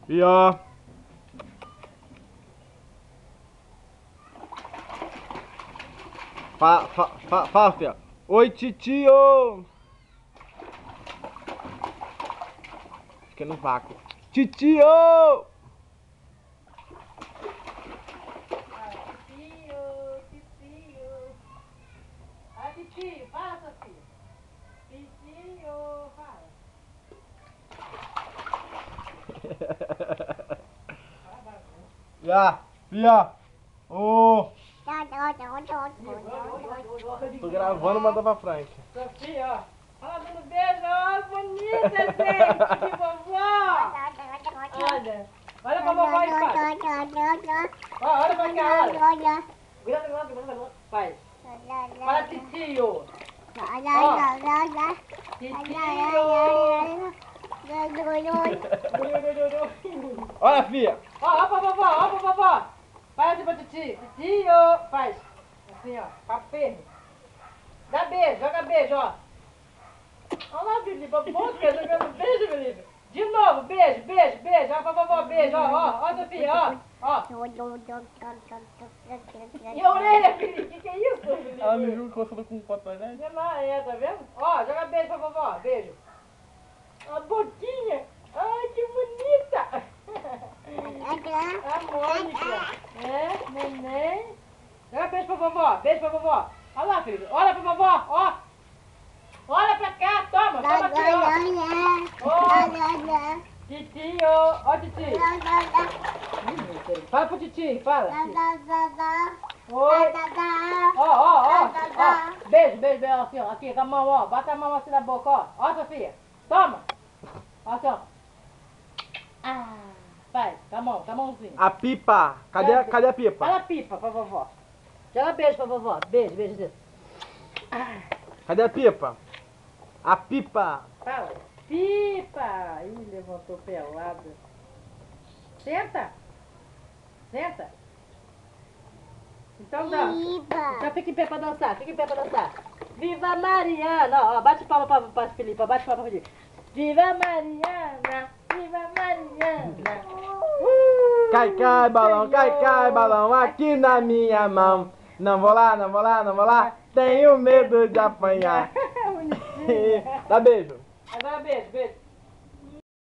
E ó. Fala, filha. Oi, titio. Fica no vácuo. Titio! Titio, fala, Sofia. Titio, fala. Já, fia. Ô. Tô gravando, manda pra frente. Sofia, ó. Fala dando beijo, ó, bonita, gente, de vovó. Olha, olha pra vovó e faz. Ó, olha pra cá, olha. Grande, faz. Fala, titio. Olha, fia. Ó pra vovó. Faz assim pra titio. Titio, faz. Assim, ó, papel. Dá beijo, joga beijo, ó. Olha lá, Felipe, a boca jogando beijo, Felipe. De novo, beijo. Ó pra vovó, beijo, ó, Sofia, ó. E a orelha, Felipe, que é isso, Felipe? Ela me viu coçando com um cotonete. Sei lá, tá vendo? Ó, joga beijo pra vovó, beijo. A boquinha, ai, que bonita. A Mônica, neném. Joga beijo pra vovó. Olha lá, Felipe, olha pra vovó, ó. Olha pra cá, toma aqui, ó. Titio, ó, titio. Fala pro titio, fala. Oi. Ó. Beijo, assim, ó. Aqui, com a mão, ó. Bota a mão assim na boca, ó. Ó, Sofia. Toma. Ó, assim, ó. Ah, vai, com a mãozinha. A pipa. Cadê a pipa? Fala pipa pra vovó. Joga beijo pra vovó. Beijo. Cadê a pipa? A pipa. Fala. Pipa. Ih, levantou pelada. Senta. Então dá. Então fica em pé pra dançar. Viva Mariana. Ó, bate palma pra Felipe. Viva Mariana. Cai, balão, aqui na minha mão. Não vou lá. Tenho medo de apanhar. Bonitinho. Dá beijo. Agora beijo.